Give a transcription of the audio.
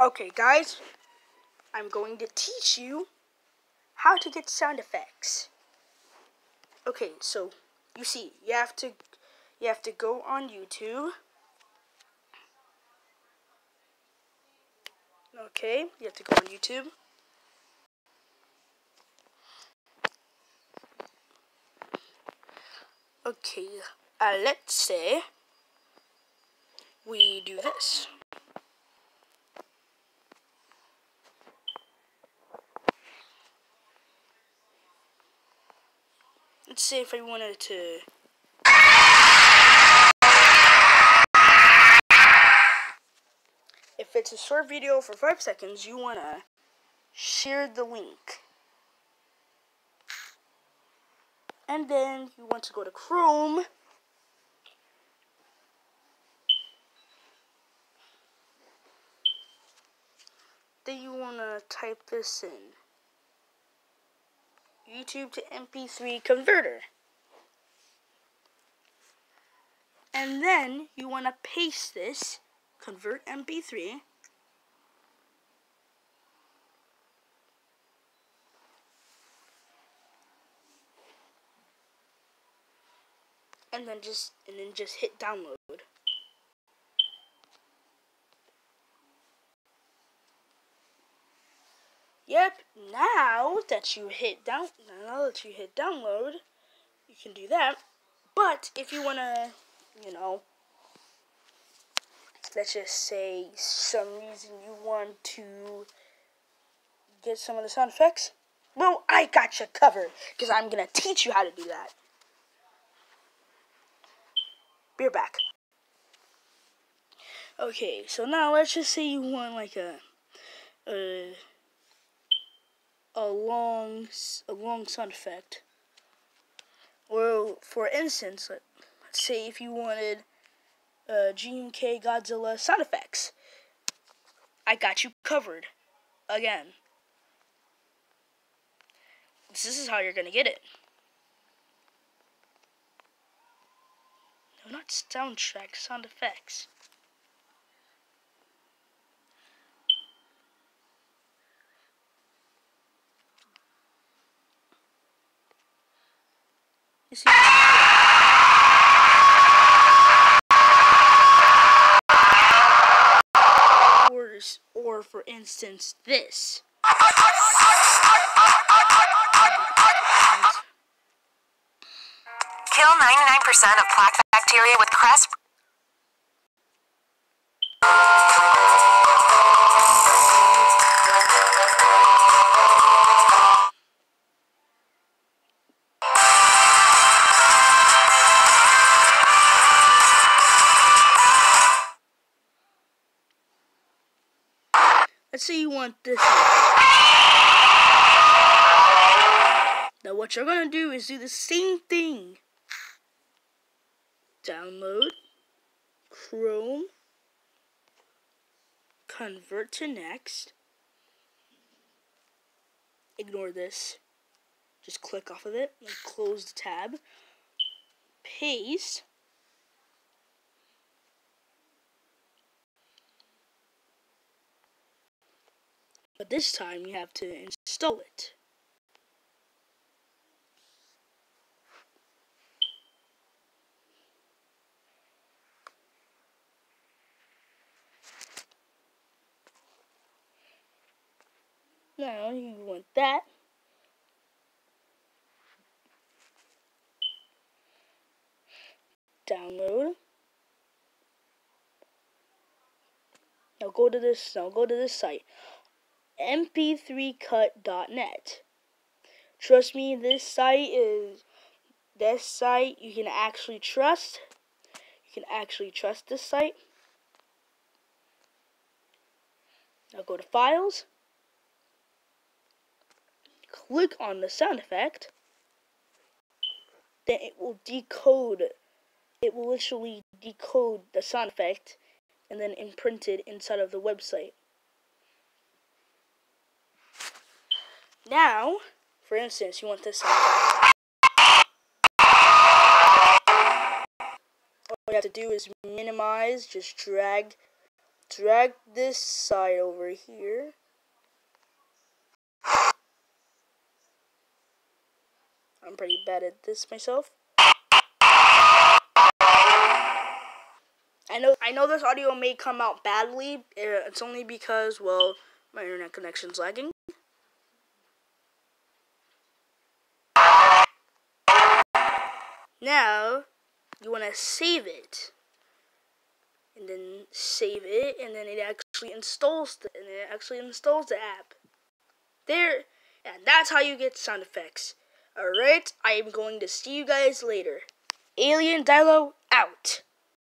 Okay, guys, I'm going to teach you how to get sound effects. Okay, so you see, you have to go on YouTube. Okay, you have to go on YouTube. Okay, let's say we do this. Let's say if I wanted to. If it's a short video for 5 seconds, you want to share the link. And then you want to go to Chrome. Then you want to type this in. YouTube to MP3 converter. And then you want to paste this, convert MP3. And then just hit download. Yep, now that you hit download, you can do that. But if you wanna, let's just say some reason you want to get some of the sound effects, well, I got you covered because I'm gonna teach you how to do that. Be right back. Okay, so now let's just say you want like a long sound effect. Or for instance, let's say if you wanted GMK Godzilla sound effects, I got you covered. Again, this is how you're gonna get it. No, not soundtrack, sound effects. You see? Or for instance, this. Kill 99% of plaque bacteria with Crest. Let's say you want this. Now what you're gonna do is do the same thing. Download, Chrome, convert to next. Ignore this. Just click off of it and close the tab. Paste. But this time you have to install it. Now you want that. Download. Now go to this site. mp3cut.net. Trust me, this site you can actually trust. You can actually trust this site. Now go to Files. Click on the sound effect. Then it will decode. It will literally decode the sound effect and then imprint it inside of the website. Now, for instance, you want this sound effect. All you have to do is minimize, just drag drag this side over here. I'm pretty bad at this myself. I know this audio may come out badly. It's only because, well, my internet connection's lagging. Now, you want to save it. And then save it, and then it actually installs the app. There, and that's how you get sound effects. Alright, I am going to see you guys later. Alien Dilo out.